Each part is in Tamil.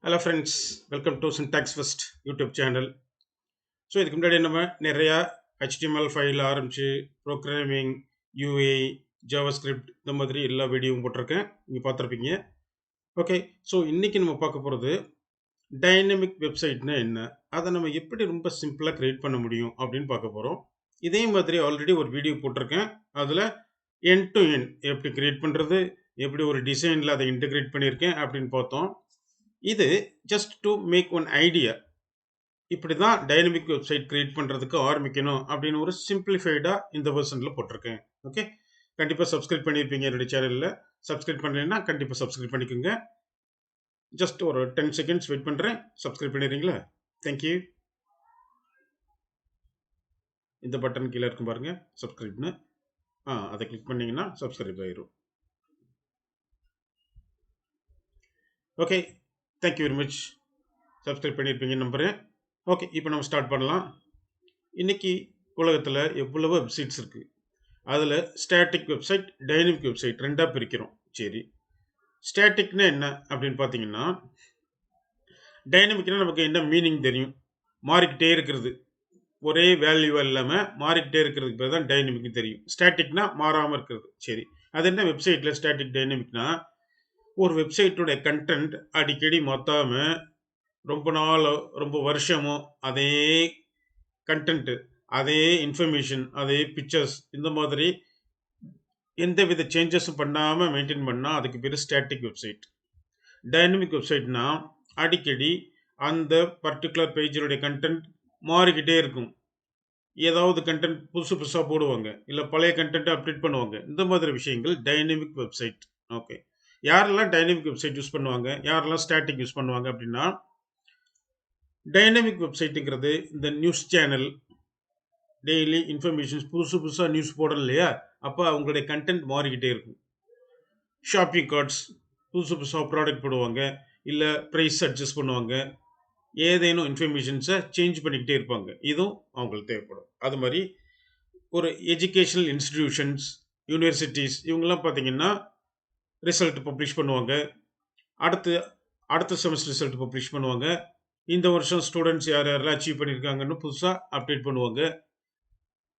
Hello friends, welcome to syntax first YouTube channel. So இதுக்கு முன்னாடி நம்ம நிறையா HTML ஃபைல் ஆரம்பித்து ப்ரோக்ராமிங், UA, ஜாவாஸ்கிரிப்ட் இந்த மாதிரி எல்லா வீடியோவும் போட்டிருக்கேன். நீங்கள் பார்த்துருப்பீங்க. ஓகே, ஸோ இன்றைக்கி நம்ம பார்க்க போகிறது டைனமிக் வெப்சைட்னா என்ன, அதை நம்ம எப்படி ரொம்ப சிம்பிளாக க்ரியேட் பண்ண முடியும் அப்படின்னு பார்க்க போகிறோம். இதே மாதிரி ஆல்ரெடி ஒரு வீடியோ போட்டிருக்கேன். அதில் எண்ட் டு எண்ட் எப்படி க்ரியேட் பண்ணுறது, எப்படி ஒரு டிசைனில் அதை இன்டெகிரேட் பண்ணியிருக்கேன் அப்படின்னு பார்த்தோம். இது just to make one idea, இப்படி தான் டைனமிக் வெப்சைட் கிரியேட் பண்ணுறதுக்கு ஆரம்பிக்கணும் அப்படின்னு ஒரு சிம்பிளிஃபைடாக இந்த வெர்ஷனில் போட்டிருக்கேன். ஓகே, கண்டிப்பாக சப்ஸ்கிரைப் பண்ணியிருப்பீங்க என்னுடைய சேனலில். சப்ஸ்கிரைப் பண்ணலைன்னா கண்டிப்பாக சப்ஸ்கிரைப் பண்ணிக்கோங்க. ஜஸ்ட் ஒரு 10 செகண்ட்ஸ் வெயிட் பண்ணுறேன். சப்ஸ்கிரைப் பண்ணிடுறீங்களா? தேங்க்யூ. இந்த பட்டன் கீழே இருக்கும் பாருங்கள், சப்ஸ்கிரைப்னு. அதை கிளிக் பண்ணிங்கன்னா சப்ஸ்கிரைப் ஆயிரும். Okay, thank you very much. Subscribe பண்ணியிருப்பீங்கன்னு நம்புகிறேன். ஓகே, இப்போ நம்ம ஸ்டார்ட் பண்ணலாம். இன்றைக்கி உலகத்தில் எவ்வளவோ வெப்சைட்ஸ் இருக்குது. அதில் ஸ்டாட்டிக் வெப்சைட், டைனமிக் வெப்சைட் ரெண்டாக பிரிக்கிறோம். சரி, ஸ்டாட்டிக்னா என்ன அப்படின்னு பார்த்தீங்கன்னா, டைனமிக்னா நமக்கு என்ன மீனிங் தெரியும், மாறிக்கிட்டே இருக்கிறது, ஒரே வேல்யூவாக இல்லாமல் மாறிக்கிட்டே இருக்கிறதுக்கு பேர் தான் டைனமிக்னு தெரியும். ஸ்டாட்டிக்னா மாறாமல் இருக்கிறது. சரி, அது என்ன வெப்சைட்டில் ஸ்டாட்டிக் டைனமிக்னா, ஒரு வெப்சைட்டோடைய கண்டென்ட் அடிக்கடி மாற்றாமல் ரொம்ப நாள் ரொம்ப வருஷமோ அதே கண்டென்ட்டு, அதே இன்ஃபர்மேஷன், அதே பிக்சர்ஸ், இந்த மாதிரி எந்த வித சேஞ்சஸும் பண்ணாமல் மெயின்டைன் பண்ணால் அதுக்கு பேர் ஸ்டாட்டிக் வெப்சைட். டைனமிக் வெப்சைட்னா அடிக்கடி அந்த பர்டிகுலர் பேஜினுடைய கண்டென்ட் மாறிக்கிட்டே இருக்கும். ஏதாவது கண்டென்ட் புதுசு புதுசாக போடுவாங்க, இல்லை பழைய கண்டென்ட்டை அப்டேட் பண்ணுவாங்க. இந்த மாதிரி விஷயங்கள் டைனமிக் வெப்சைட். ஓகே, யாரெல்லாம் டைனமிக் வெப்சைட் யூஸ் பண்ணுவாங்க, யாரெல்லாம் ஸ்டாட்டிக் யூஸ் பண்ணுவாங்க அப்படின்னா, டைனமிக் வெப்சைட்டுங்கிறது இந்த நியூஸ் சேனல், டெய்லி இன்ஃபர்மேஷன்ஸ், புதுசு புதுசாக நியூஸ் போடுறோம் இல்லையா, அப்போ அவங்களுடைய கண்டென்ட் மாறிக்கிட்டே இருக்கும். ஷாப்பிங் கார்ட்ஸ், புதுசு புதுசாக ப்ராடக்ட் போடுவாங்க, இல்லை ப்ரைஸ் அட்ஜஸ்ட் பண்ணுவாங்க, ஏதேனும் இன்ஃபர்மேஷன்ஸை சேஞ்ச் பண்ணிக்கிட்டே இருப்பாங்க. இதுவும் அவங்களுக்கு தேவைப்படும். அது மாதிரி ஒரு எஜுகேஷனல் இன்ஸ்டிடியூஷன்ஸ், யூனிவர்சிட்டிஸ், இவங்கெல்லாம் பார்த்தீங்கன்னா ரிசல்ட் பப்ளிஷ் பண்ணுவாங்க. அடுத்த செமஸ்டர் ரிசல்ட் பப்ளிஷ் பண்ணுவாங்க. இந்த வருஷம் ஸ்டூடெண்ட்ஸ் யார் யாரெல்லாம் அச்சீவ் பண்ணியிருக்காங்கன்னு புதுசாக அப்டேட் பண்ணுவாங்க.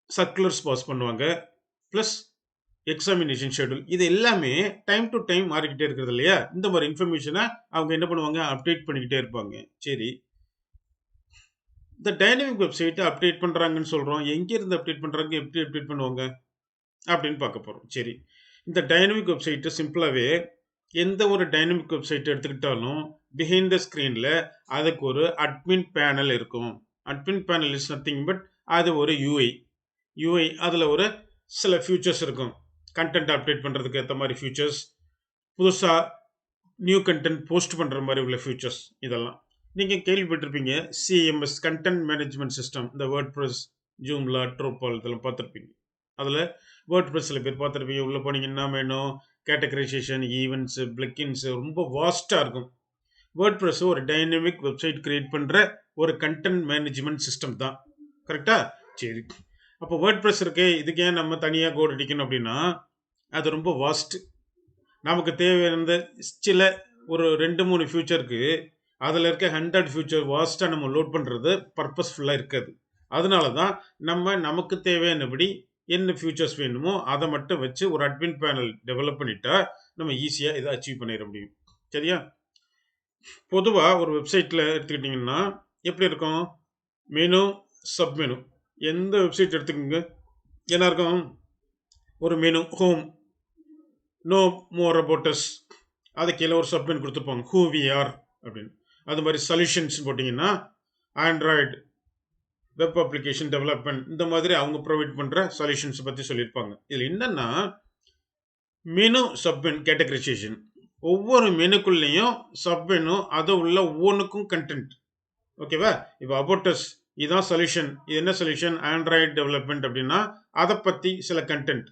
சர்க்குலர்ஸ் பாஸ் பண்ணுவாங்க. ப்ளஸ் எக்ஸாமினேஷன் ஷெடியூல், இது எல்லாமே டைம் டு டைம் மாறிக்கிட்டே இருக்கிறது இல்லையா. இந்த மாதிரி இன்ஃபர்மேஷனை அவங்க என்ன பண்ணுவாங்க, அப்டேட் பண்ணிக்கிட்டே இருப்பாங்க. சரி, இந்த டைனமிக் வெப்சைட்டை அப்டேட் பண்ணுறாங்கன்னு சொல்கிறோம். எங்கேருந்து அப்டேட் பண்ணுறாங்க, எப்படி அப்டேட் பண்ணுவாங்க அப்படின்னு பார்க்க போகிறோம். சரி, இந்த டைனமிக் வெப்சைட்டை சிம்பிளாகவே எந்த ஒரு டைனமிக் வெப்சைட் எடுத்துக்கிட்டாலும் பிஹைண்ட் த ஸ்க்ரீனில் அதுக்கு ஒரு அட்மின் பேனல் இருக்கும். Admin panel is nothing but அது ஒரு யூஐ. அதில் ஒரு சில ஃபியூச்சர்ஸ் இருக்கும். கண்டென்ட் அப்டேட் பண்ணுறதுக்கு ஏற்ற மாதிரி ஃபியூச்சர்ஸ், புதுசாக நியூ கண்டென்ட் போஸ்ட் பண்ணுற மாதிரி உள்ள ஃபியூச்சர்ஸ், இதெல்லாம் நீங்கள் கேள்விப்பட்டிருப்பீங்க. CMS, கண்டென்ட் மேனேஜ்மெண்ட் சிஸ்டம், இந்த வேர்ட்ப்ரெஸ், ஜூம்லா, ட்ரோபால் இதெல்லாம் பார்த்துருப்பீங்க. அதில் வேர்ட்ப்ரெஸ் சில பேர் பார்த்துருப்பீங்க. உள்ளே போனீங்கன்னா மெனு, கேட்டகரைசேஷன், ஈவெண்ட்ஸு, பிளக்கின்ஸு ரொம்ப வாஸ்ட்டாக இருக்கும். வேர்ட்ப்ரெஸ் ஒரு டைனமிக் வெப்சைட் கிரியேட் பண்ணுற ஒரு கண்டென்ட் மேனேஜ்மெண்ட் சிஸ்டம் தான். கரெக்டாக? சரி, அப்போ வேர்ட்ப்ரெஸ் இருக்கே, இதுக்கு ஏன் நம்ம தனியாக கோட் அடிக்கணும் அப்படின்னா, அது ரொம்ப வாஸ்ட்டு. நமக்கு தேவையான சில ஒரு 2-3 ஃபியூச்சருக்கு அதில் இருக்க 100 ஃபியூச்சர் வாஸ்ட்டாக நம்ம லோட் பண்ணுறது பர்பஸ்ஃபுல்லாக இருக்காது. அதனால தான் நமக்கு தேவையானபடி என்ன ஃபியூச்சர்ஸ் வேணுமோ அதை மட்டும் வச்சு ஒரு அட்மின் பேனல் டெவலப் பண்ணிட்டா நம்ம ஈஸியாக இதை அச்சீவ் பண்ணிட முடியும். சரியா? பொதுவாக ஒரு வெப்சைட்டில் எடுத்துக்கிட்டிங்கன்னா எப்படி இருக்கும், மெனு, சப்மெனு. எந்த வெப்சைட் எடுத்துக்கோங்க, என்ன இருக்கும், ஒரு menu, home, know more about us, அது கீழே ஒரு சப்மெனு கொடுத்துருப்பாங்க, ஹூ வி ஆர் அப்படின்னு. அது மாதிரி சொல்யூஷன்ஸ் போட்டிங்கன்னா ஆண்ட்ராய்டு வெப் அப்ளிகேஷன் டெவலப்மெண்ட், இந்த மாதிரி அவங்க ப்ரொவைட் பண்ணுற சொல்யூஷன்ஸ் பற்றி சொல்லியிருப்பாங்க. இதில் என்னென்னா மெனு, சப்மெனு, கேட்டகரைசேஷன், ஒவ்வொரு மெனுக்குள்ளேயும் சப்மெனு, அது உள்ள ஒவ்வொன்றுக்கும் கண்டென்ட். ஓகேவா? இப்போ அபோட்டஸ், இதுதான் சொல்யூஷன். இது என்ன சொல்யூஷன், ஆண்ட்ராய்டு டெவலப்மெண்ட் அப்படின்னா அதை பற்றி சில கண்டென்ட்.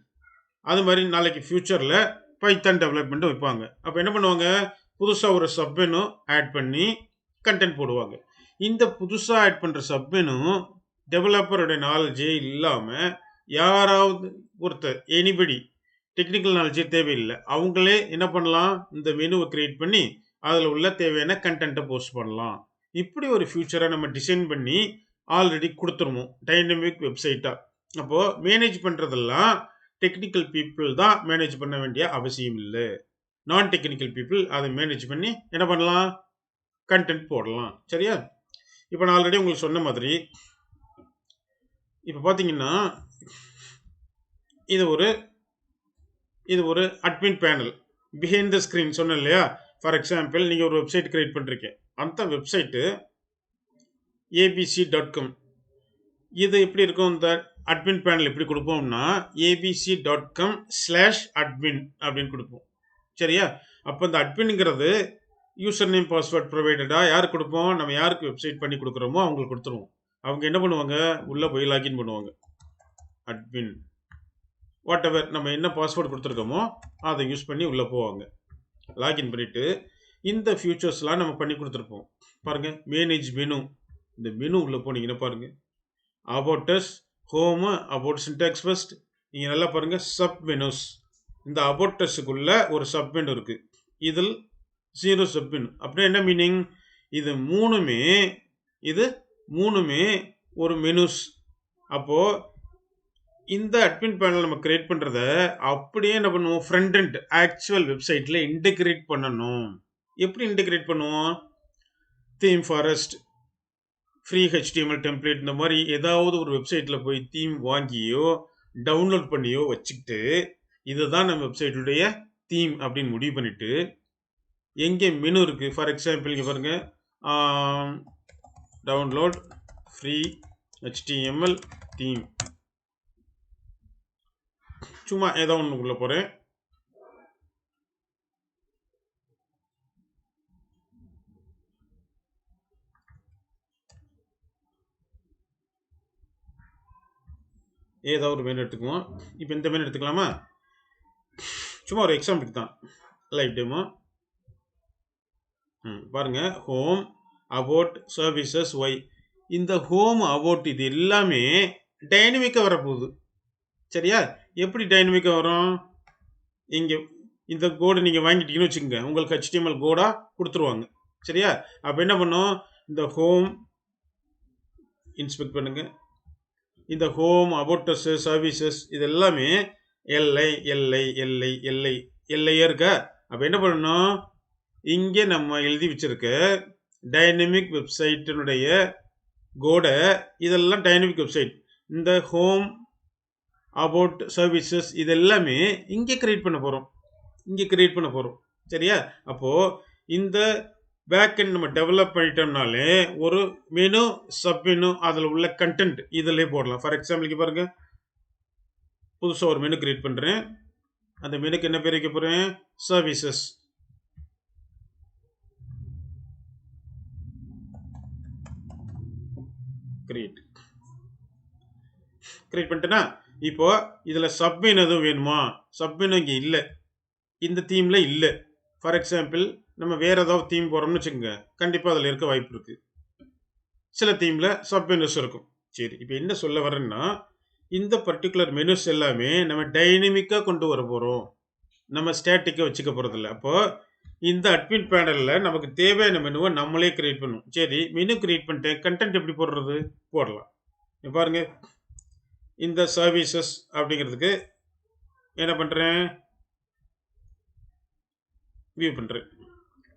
அது மாதிரி நாளைக்கு ஃபியூச்சரில் பைத்தான் டெவலப்மெண்ட்டும் வைப்பாங்க. அப்போ என்ன பண்ணுவாங்க, புதுசாக ஒரு சப்மெனு ஆட் பண்ணி கண்டென்ட் போடுவாங்க. இந்த புதுசாக ஆட் பண்ணுற சப்மெனு டெவலப்பருடைய நாலேஜே இல்லாமல் யாராவது ஒருத்தர், எனிபடி, டெக்னிக்கல் நாலேஜே தேவையில்லை, அவங்களே என்ன பண்ணலாம், இந்த மெனுவை கிரியேட் பண்ணி அதில் உள்ள தேவையான கண்டென்ட்டை போஸ்ட் பண்ணலாம். இப்படி ஒரு ஃபியூச்சரை நம்ம டிசைன் பண்ணி ஆல்ரெடி கொடுத்துருவோம் டைனமிக் வெப்சைட்டாக. அப்போது மேனேஜ் பண்ணுறதெல்லாம் டெக்னிக்கல் பீப்புள் தான் மேனேஜ் பண்ண வேண்டிய அவசியம் இல்லை. நான் டெக்னிக்கல் பீப்புள் அதை மேனேஜ் பண்ணி என்ன பண்ணலாம், கண்டென்ட் போடலாம். சரியா? இப்போ நான் ஆல்ரெடி உங்களுக்கு சொன்ன மாதிரி இப்போ பார்த்தீங்கன்னா இது ஒரு admin panel behind the screen சொன்னேன் இல்லையா. ஃபார் எக்ஸாம்பிள் நீங்கள் ஒரு வெப்சைட் கிரியேட் பண்ணுறீங்க. அந்த வெப்சைட்டு abc.com. இது எப்படி இருக்கும், இந்த அட்மின் பேனல் எப்படி கொடுப்போம்னா abc.com/admin அப்படின்னு கொடுப்போம். சரியா? அப்போ இந்த அட்மின்ங்கிறது யூசர் நேம் பாஸ்வேர்ட் ப்ரொவைடடாக யாருக்கு கொடுப்போம், நம்ம யாருக்கு வெப்சைட் பண்ணி கொடுக்குறோமோ அவங்களுக்கு கொடுத்துருவோம். அவங்க என்ன பண்ணுவாங்க, உள்ளே போய் லாகின் பண்ணுவாங்க. அட்மின் வாட் எவர் நம்ம என்ன பாஸ்வேர்டு கொடுத்துருக்கோமோ அதை யூஸ் பண்ணி உள்ளே போவாங்க. லாகின் பண்ணிவிட்டு இந்த ஃபியூச்சர்ஸ்லாம் நம்ம பண்ணி கொடுத்துருப்போம். பாருங்கள், மேனேஜ் மெனு. இந்த மெனு உள்ளே போனீங்கன்னா பாருங்கள், about us, home, about syntax first. நீங்கள் நல்லா பாருங்கள், சப் மெனுஸ். இந்த அபவுட் அஸ்ஸுக்குள்ள ஒரு சப் மெனு இருக்குது. இதில் 0 சப் மெனு. அப்படின்னா என்ன மீனிங், இது மூணுமே ஒரு மெனுஸ். அப்போது இந்த அட்மின் பேனல் நம்ம கிரியேட் பண்ணுறத அப்படியே என்ன பண்ணுவோம், ஃப்ரண்ட் எண்ட் ஆக்சுவல் வெப்சைட்டில் இன்டெகிரேட் பண்ணணும். எப்படி இன்டெகிரேட் பண்ணுவோம், theme forest, free HTML template, இந்த மாதிரி ஏதாவது ஒரு வெப்சைட்டில் போய் தீம் வாங்கியோ டவுன்லோட் பண்ணியோ வச்சுக்கிட்டு இதுதான் நம்ம வெப்சைட்டுடைய தீம் அப்படின்னு முடிவு பண்ணிவிட்டு எங்கே மெனு இருக்குது. ஃபார் எக்ஸாம்பிள் இங்கே பாருங்கள், டவுன்லோட் ஃப்ரீ HTML தீம். சும்மா ஏதோ ஒன்றுக்குள்ளே போகிறேன். ஏதாவது ஒரு மெனு எடுத்துக்குவோம். இப்போ இந்த மெனு எடுத்துக்கலாமா, சும்மா ஒரு எக்ஸாம்பிளுக்கு தான், லைவ் டெமோ. பாருங்கள், ஹோம், அபவுட், சர்வீசஸ், ஒய். இந்த ஹோம், அபவுட் இது எல்லாமே டைனமிக்காக வரப்போகுது. சரியா? எப்படி டைனமிக்காக வரும், இங்கே இந்த கோடு நீங்கள் வாங்கிட்டீங்கன்னு வச்சுக்கோங்க, உங்களுக்கு HTML கோடாக கொடுத்துருவாங்க. சரியா? அப்போ என்ன பண்ணும், இந்த ஹோம் இன்ஸ்பெக்ட் பண்ணுங்கள், இந்த ஹோம், அபவுட்டஸ், சர்வீசஸ் இது எல்லாமே எல்லையே இருக்கா. அப்போ என்ன பண்ணணும், இங்கே நம்ம எழுதி வச்சிருக்க டைனமிக் வெப்சைட்டினுடைய கோடை, இதெல்லாம் டைனமிக் வெப்சைட், இந்த ஹோம், அபவுட், சர்வீசஸ் இது எல்லாமே இங்கே கிரியேட் பண்ண போகிறோம். சரியா? அப்போது இந்த பேக்கெண்ட் நம்ம டெவலப் பண்ணிட்டோம்னாலே ஒரு மெனு, சப் மெனு, அதில் உள்ள கண்டென்ட் இதிலே போடலாம். ஃபார் எக்ஸாம்பிளுக்கு பாருங்கள், புதுசாக ஒரு மெனு கிரியேட் பண்ணுறேன். அந்த மெனுக்கு என்ன பேர் வைக்க போகிறேன், சர்வீசஸ். கிரியேட் பண்ணிட்டேன்னா இப்போ இதில் சப்மெனு எதுவும் வேணுமா, சப்மெனு இங்கே இல்லை, இந்த தீமில் இல்லை. ஃபார் எக்ஸாம்பிள் நம்ம வேறு ஏதாவது தீம் போகிறோம்னு வச்சுக்கோங்க, கண்டிப்பாக அதில் இருக்க வாய்ப்பு இருக்குது. சில தீமில் சப்மெனுஸ் இருக்கும். சரி, இப்போ என்ன சொல்ல வரேன்னா, இந்த பர்டிகுலர் மெனுஸ் எல்லாமே நம்ம டைனமிக்காக கொண்டு வர போகிறோம், நம்ம ஸ்டாட்டிக்காக வச்சுக்க போகிறதில்ல. அப்போது இந்த அட்மின் பேனலில் நமக்கு தேவையான மெனுவை நம்மளே கிரியேட் பண்ணுவோம். சரி, மெனு கிரியேட் பண்ணிட்டேன், கண்டென்ட் எப்படி போடுறது, போடலாம். இப்போ பாருங்கள், இந்த சர்வீசஸ் அப்படிங்கிறதுக்கு என்ன பண்ணுறேன், வியூ பண்ணுறேன்.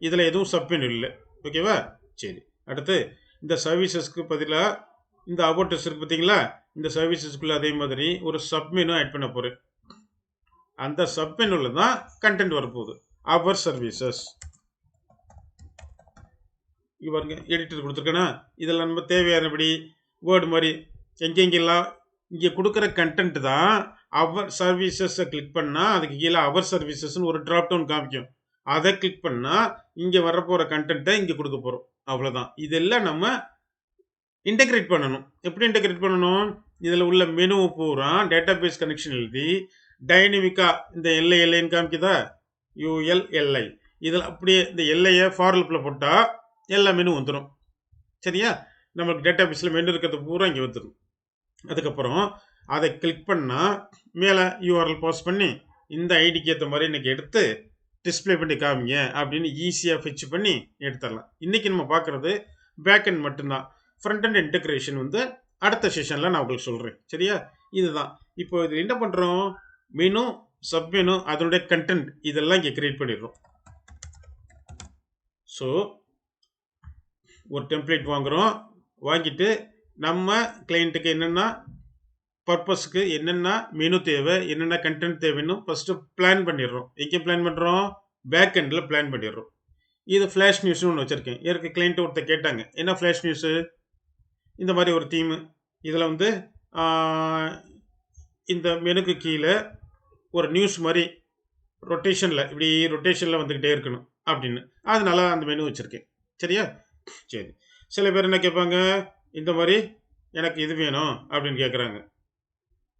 இதில் எதுவும் சப்மெனு இல்லை. ஓகேவா? சரி, அடுத்து இந்த சர்வீசஸ்க்கு பதிலாக இந்த அபவுட்டஸ் இருக்குது பார்த்தீங்களா, இந்த சர்வீசஸ்க்குள்ளே அதே மாதிரி ஒரு சப்மெனு ஆட் பண்ண போகிறேன். அந்த சப்மெனுவில் தான் கண்டென்ட் வரப்போகுது, அவர் சர்வீசஸ். இங்கே பாருங்க, எடிட்டர் கொடுத்துருக்கேன்னா இதெல்லாம் நம்ம தேவையானபடி வேர்டு மாதிரி எங்கெங்கெல்லாம் இங்கே கொடுக்குற கண்டென்ட் தான். அவர் சர்வீசஸை கிளிக் பண்ணால் அதுக்கு கீழே அவர் சர்வீசஸ்ன்னு ஒரு ட்ராப் டவுன் காமிக்கும். அதை கிளிக் பண்ணால் இங்கே வரப்போகிற கண்டென்ட்டை இங்கே கொடுக்க போகிறோம். அவ்வளோதான். இதெல்லாம் நம்ம இன்டெகிரேட் பண்ணணும். எப்படி இன்டெகிரேட் பண்ணணும், இதில் உள்ள மெனு பூரா டேட்டா பேஸ் கனெக்ஷன் எழுதி டைனமிக்காக இந்த எல்லைன்னு காமிக்குதா, ULLI, இதில் அப்படியே இந்த எல்லையை ஃபார் லூப்பில் போட்டால் எல்லா மெனு வந்துடும். சரியா? நம்மளுக்கு டேட்டா பேஸில் மெனு இருக்கிறது பூரா இங்கே வந்துடும். அதுக்கப்புறம் அதை கிளிக் பண்ணால் மேலே URL பாஸ் பண்ணி இந்த ஐடிக்கு ஏற்ற மாதிரி எனக்கு எடுத்து டிஸ்ப்ளே பண்ணி காமிங்க அப்படின்னு ஈஸியாக ஃபெச் பண்ணி எடுத்துடலாம். இன்றைக்கி நம்ம பார்க்குறது பேக் அண்ட் மட்டும்தான். ஃப்ரண்ட் அண்ட் இன்டகிரேஷன் வந்து அடுத்த செஷனில் நான் உங்களுக்கு சொல்கிறேன். சரியா? இதுதான். இப்போ இது என்ன பண்ணுறோம், மெனு, சப் மெனு, அதனுடைய கண்டென்ட் இதெல்லாம் இங்கே கிரியேட் பண்ணிடுறோம். ஸோ ஒரு டெம்ப்ளேட் வாங்குகிறோம். வாங்கிட்டு நம்ம கிளைண்ட்டுக்கு என்னென்ன பர்பஸ்க்கு என்னென்ன மெனு தேவை, என்னென்ன கண்டென்ட் தேவைன்னு ஃபஸ்ட்டு பிளான் பண்ணிடுறோம். எங்கே பிளான் பண்ணுறோம், பேக் எண்டில் பிளான் பண்ணிடுறோம். இது ஃப்ளாஷ் நியூஸ்னு ஒன்று வச்சுருக்கேன். ஏற்க கிளைண்ட் ஒருத்தர் கேட்டாங்க, என்ன ஃப்ளாஷ் நியூஸு, இந்த மாதிரி ஒரு தீமு, இதில் வந்து இந்த மெனுக்கு கீழே ஒரு நியூஸ் மாதிரி ரொட்டேஷனில் இப்படி ரொட்டேஷனில் வந்துக்கிட்டே இருக்கணும் அப்படின்னு, அதனால அந்த மெனு வச்சுருக்கேன். சரியா? சரி. சில பேர் என்ன கேட்பாங்க, இந்த மாதிரி எனக்கு இது வேணும் அப்படின்னு கேட்குறாங்க,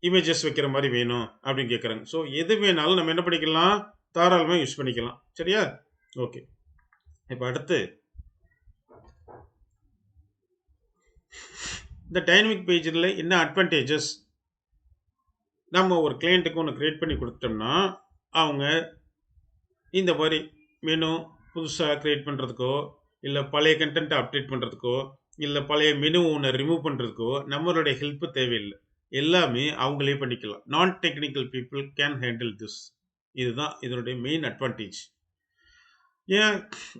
இமேஜஸ் வைக்கிற மாதிரி வேணும் அப்படின்னு கேட்குறாங்க. ஸோ எது வேணாலும் நம்ம என்ன பண்ணிக்கலாம், தாராளமாக யூஸ் பண்ணிக்கலாம். சரியா? ஓகே. இப்போ அடுத்து இந்த டைனமிக் பேஜில் என்ன அட்வான்டேஜஸ், நம்ம ஒரு கிளைண்ட்டுக்கு ஒன்று க்ரியேட் பண்ணி கொடுத்தோம்னா அவங்க இந்த மாதிரி மெனு புதுசாக க்ரியேட் பண்ணுறதுக்கோ, இல்லை பழைய கண்டென்ட்டை அப்டேட் பண்ணுறதுக்கோ, இல்லை பழைய மெனு ஒன்று ரிமூவ் பண்ணுறதுக்கோ நம்மளுடைய ஹெல்ப்பு தேவையில்லை. எல்லாமே அவங்களே பண்ணிக்கலாம். நான் technical people can handle this. இதுதான் இதனுடைய மெயின் அட்வான்டேஜ். ஏன்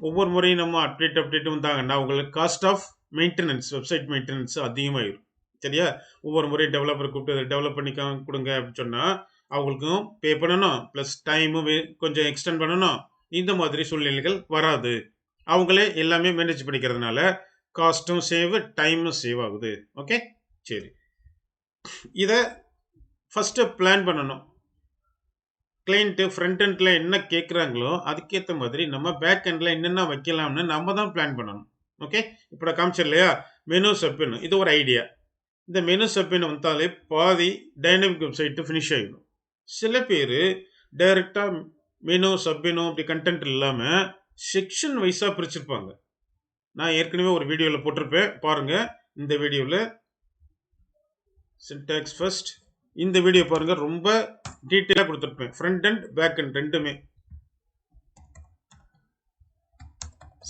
ஒவ்வொரு முறையும் நம்ம அப்டேட் வந்தாங்கன்னா உங்களுக்கு cost of maintenance, website maintenance அதிகமாகிடும். சரியா? ஒவ்வொரு முறையும் டெவலப்பர் கூப்பிட்டு டெவலப் பண்ணி கொடுங்க அப்படின்னு சொன்னால் அவங்களுக்கும் பே பண்ணணும், ப்ளஸ் டைமும் கொஞ்சம் எக்ஸ்டெண்ட் பண்ணணும். இந்த மாதிரி சூழ்நிலைகள் வராது. அவங்களே எல்லாமே மேனேஜ் பண்ணிக்கிறதுனால காஸ்ட்டும் சேவ், டைமும் சேவ் ஆகுது. ஓகே, சரி. இதை ஃபஸ்ட்டு பிளான் பண்ணணும். கிளைண்ட்டு ஃப்ரண்ட் எண்டில் என்ன கேட்குறாங்களோ அதுக்கேற்ற மாதிரி நம்ம பேக் எண்டில் என்னென்ன வைக்கலாம்னு நம்ம தான் பிளான் பண்ணணும். ஓகே, இப்போ நான் காமிச்சேன் இல்லையா, மெனு சப்னு, இது ஒரு ஐடியா. இந்த மெனு சப்னு வந்தாலே பாதி டைனமிக் வெப்சைட்டு ஃபினிஷ் ஆகிடும். சில பேர் டைரெக்டாக மெனு சப்மெனு அப்படி கண்டென்ட் இல்லாமல் செக்ஷன் வைஸாக பிரிச்சிருப்பாங்க. நான் ஏற்கனவே ஒரு வீடியோவில் போட்டிருப்பேன் பாருங்கள். இந்த வீடியோவில் சின்டாக்ஸ் ஃபர்ஸ்ட், இந்த வீடியோ பாருங்கள், ரொம்ப டீட்டெயிலாக கொடுத்துருப்பேன். ஃப்ரண்ட் அண்ட் பேக் அண்ட் ரெண்டுமே.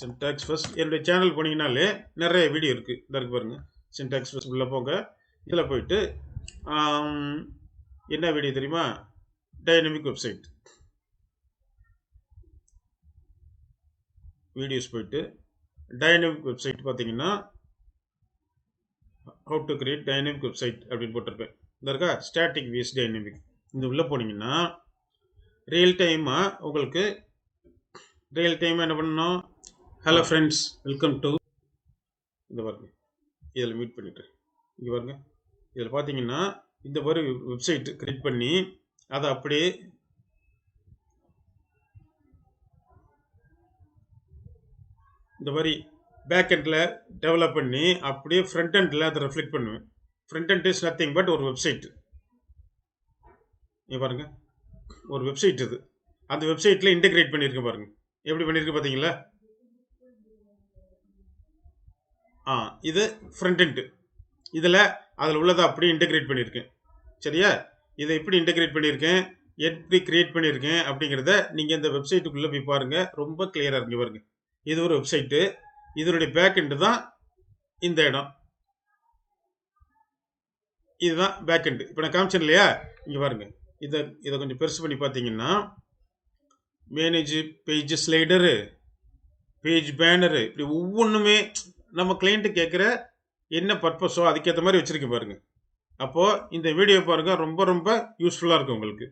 சின்டாக்ஸ் ஃபர்ஸ்ட் என்னுடைய சேனல் போனீங்கனாலே நிறைய வீடியோ இருக்குது. இந்த இருக்கு பாருங்கள், சின்டாக்ஸ் ஃபர்ஸ்ட் உள்ளே போங்க. இதில் போயிட்டு என்ன வீடியோ தெரியுமா, டைனமிக் வெப்சைட் வீடியோஸ் போயிட்டு டைனமிக் வெப்சைட் பார்த்தீங்கன்னா how to create dynamic website அப்படின்னு போட்டிருப்பேன். இந்த இருக்கா ஸ்டாட்டிக் விஎஸ் டைனமிக். இந்த உள்ளே போனீங்கன்னா ரியல் டைமாக உங்களுக்கு என்ன பண்ணணும், ஹலோ ஃப்ரெண்ட்ஸ் வெல்கம் டு, இந்த பாருங்க, இதில் மீட் பண்ணிட்டு இங்கே பாருங்க. இதில் பார்த்தீங்கன்னா இந்த மாதிரி வெப்சைட் கிரியேட் பண்ணி அதை அப்படியே இந்த மாதிரி பேக் எண்டில் டெவலப் பண்ணி அப்படியே ஃப்ரண்ட் எண்டில் அதை ரெஃப்ளெக்ட் பண்ணுவேன். Front end is nothing but ஒரு வெப்சைட். இங்கே பாருங்கள், ஒரு வெப்சைட் இது. அந்த வெப்சைட்டில் இன்டெகிரேட் பண்ணியிருக்கேன் பாருங்கள், எப்படி பண்ணியிருக்கு பார்த்தீங்களா. இது ஃப்ரண்ட் எண்டு. அதில் உள்ளதை அப்படியே இன்டெகிரேட் பண்ணியிருக்கேன். சரியா? இதை எப்படி இன்டெகிரேட் பண்ணியிருக்கேன், எப்படி கிரியேட் பண்ணியிருக்கேன் அப்படிங்கிறத நீங்கள் இந்த வெப்சைட்டுக்குள்ளே போய் பாருங்கள், ரொம்ப கிளியராக இருக்கு. பாருங்கள், இது ஒரு வெப்சைட்டு, இதனுடைய பேக் எண்டு தான் இந்த இடம். இதுதான் பேக் எண்டு. இப்போ நான் காமிச்சேன் இல்லையா, இங்கே பாருங்கள். இதை கொஞ்சம் பெருசு பண்ணி பார்த்தீங்கன்னா manage page slider, page banner, இப்படி ஒவ்வொன்றுமே நம்ம கிளைண்ட்டு கேட்குற என்ன பர்பஸோ அதுக்கேற்ற மாதிரி வச்சுருக்கேன் பாருங்கள். அப்போது இந்த வீடியோ பாருங்கள், ரொம்ப ரொம்ப யூஸ்ஃபுல்லாக இருக்கும் உங்களுக்கு.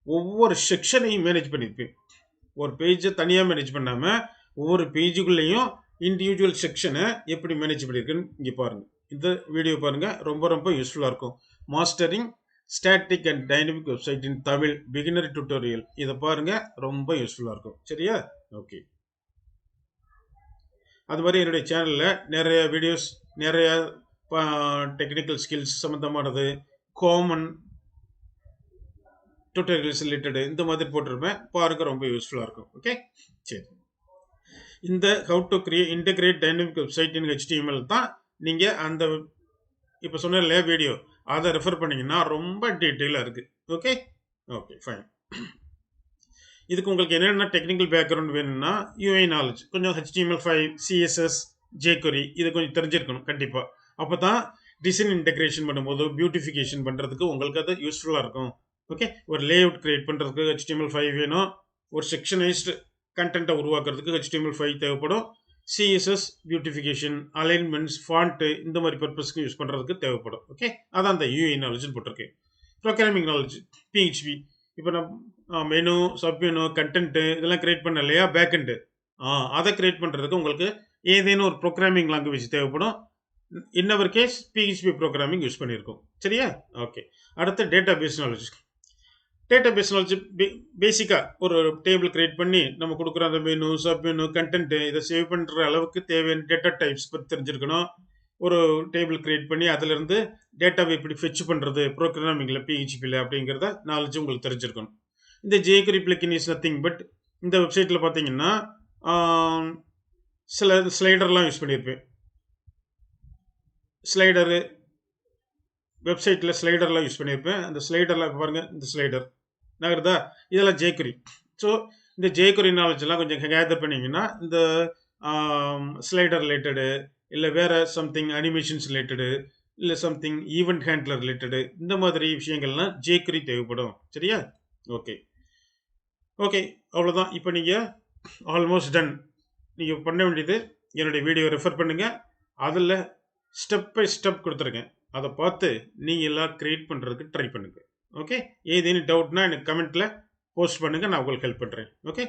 ஒவ்வொரு செக்ஷனையும் மேனேஜ் பண்ணியிருப்பேன். ஒரு பேஜை தனியாக மேனேஜ் பண்ணாமல் ஒவ்வொரு பேஜுக்குள்ளேயும் இண்டிவிஜுவல் செக்ஷனை எப்படி மேனேஜ் பண்ணியிருக்குன்னு இங்கே பாருங்கள். இந்த வீடியோ பாருங்கள், ரொம்ப ரொம்ப யூஸ்ஃபுல்லாக இருக்கும். Mastering static and dynamic website in Tamil beginner tutorial, இதை பாருங்கள், ரொம்ப யூஸ்ஃபுல்லாக இருக்கும். சரியா? ஓகே. அது மாதிரி என்னுடைய சேனலில் நிறைய வீடியோஸ், நிறைய டெக்னிக்கல் ஸ்கில்ஸ் சம்மந்தமானது, காமன் டியூட்டோரியல்ஸ் ரிலேட்டடு இந்த மாதிரி போட்டிருப்பேன் பாருங்கள், ரொம்ப யூஸ்ஃபுல்லாக இருக்கும். ஓகே, சரி. இந்த how to integrate dynamic website in HTML தான் நீங்கள் அந்த இப்போ சொன்ன இல்லையா வீடியோ, அதை ரெஃபர் பண்ணிங்கன்னா ரொம்ப டீட்டெயிலாக இருக்குது. Okay, fine. இதுக்கு உங்களுக்கு என்னென்ன டெக்னிக்கல் பேக்ரவுண்ட் வேணும்னா யூஐ நாலேஜ் கொஞ்சம் HTML5 CSS jQuery இது கொஞ்சம் தெரிஞ்சிருக்கணும் கண்டிப்பாக. அப்போ தான் டிசைன் இன்டெகிரேஷன் பண்ணும்போது பியூட்டிஃபிகேஷன் பண்ணுறதுக்கு உங்களுக்கு அது யூஸ்ஃபுல்லாக இருக்கும். ஓகே, ஒரு லே அவுட் கிரியேட் பண்ணுறதுக்கு HTML5 வேணும். ஒரு செக்ஷனைஸ்டு கண்டென்ட்டை உருவாக்குறதுக்கு HTML5 தேவைப்படும். CSS பியூட்டிஃபிகேஷன், அலைன்மெண்ட்ஸ், ஃபாண்ட்டு இந்த மாதிரி பர்பஸ்க்கு யூஸ் பண்ணுறதுக்கு தேவைப்படும். ஓகே, அதான் அந்த யூஐ நாலேஜ்னு போட்டிருக்கேன். Programming knowledge PHP. இப்போ நான் மெனு, சப் மெனு, கண்டென்ட்டு இதெல்லாம் கிரியேட் பண்ண இல்லையா பேக்கெண்டு, அதை கிரியேட் பண்ணுறதுக்கு உங்களுக்கு ஏதேனும் ஒரு ப்ரோக்ராமிங் லாங்குவேஜ் தேவைப்படும். In our case PHP programming use பண்ணியிருக்கோம். சரியா? ஓகே. அடுத்து database knowledge. Database knowledge பேசிக்காக ஒரு டேபிள் கிரியேட் பண்ணி நம்ம கொடுக்குற அந்த மெனு, சப் மெனு, கண்டென்ட்டு இதை சேவ் பண்ணுற அளவுக்கு தேவையான டேட்டா டைப்ஸ் பற்றி தெரிஞ்சிருக்கணும். ஒரு டேபிள் கிரியேட் பண்ணி அதிலிருந்து டேட்டாவை எப்படி ஃபெச் பண்ணுறது ப்ரோக்ராமிங்கில் PHPயில் அப்படிங்கிறத நாலேஜ் உங்களுக்கு தெரிஞ்சிருக்கணும். இந்த jQuery plugin is nothing but இந்த வெப்சைட்டில் பார்த்தீங்கன்னா சில ஸ்லைடர்லாம் யூஸ் பண்ணியிருப்பேன். ஸ்லைடரு வெப்சைட்டில் ஸ்லைடர்லாம் யூஸ் பண்ணியிருப்பேன். அந்த ஸ்லைடர்லாம் பாருங்கள், இந்த ஸ்லைடர் நகருதா, இதெல்லாம் jQuery. ஸோ இந்த jQuery நாலேஜெல்லாம் கொஞ்சம் கேதர் பண்ணிங்கன்னா இந்த ஸ்லைடர் ரிலேட்டடு இல்லை வேறு சம்திங் அனிமேஷன்ஸ் ரிலேட்டடு இல்லை சம்திங் ஈவெண்ட் ஹேண்ட்லர் ரிலேட்டடு இந்த மாதிரி விஷயங்கள்லாம் jQuery தேவைப்படும். சரியா? ஓகே ஓகே அவ்வளோதான். இப்போ நீங்கள் ஆல்மோஸ்ட் டன். நீங்கள் பண்ண வேண்டியது என்னுடைய வீடியோ ரெஃபர் பண்ணுங்கள். அதில் ஸ்டெப் பை ஸ்டெப் கொடுத்துருக்கேன். அதை பார்த்து நீங்கள் எல்லாம் க்ரியேட் பண்ணுறதுக்கு ட்ரை பண்ணுங்கள். ஓகே, ஏதேனும் டவுட்னா எனக்கு கமெண்ட்டில் போஸ்ட் பண்ணுங்கள், நான் உங்களுக்கு ஹெல்ப் பண்ணுறேன். ஓகே,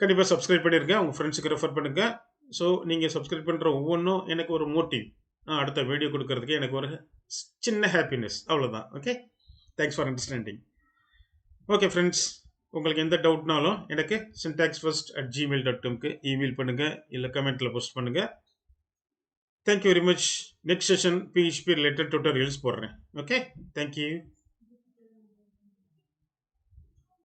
கண்டிப்பாக சப்ஸ்கிரைப் பண்ணியிருங்க, உங்கள் ஃப்ரெண்ட்ஸுக்கு ரெஃபர் பண்ணுங்கள். ஸோ நீங்கள் சப்ஸ்கிரைப் பண்ணுற ஒவ்வொன்றும் எனக்கு ஒரு மோட்டிவ், அடுத்த வீடியோ கொடுக்கறதுக்கு எனக்கு ஒரு சின்ன ஹாப்பினஸ், அவ்வளோதான். Okay, thanks for understanding. Okay friends, உங்களுக்கு எந்த டவுட்னாலும் எனக்கு syntaxfirst@gmail.com இமெயில் பண்ணுங்கள், இல்லை கமெண்ட்டில் போஸ்ட் பண்ணுங்கள். Thank you very much. Next session PHP related tutorials போடுறேன். Okay, thank you.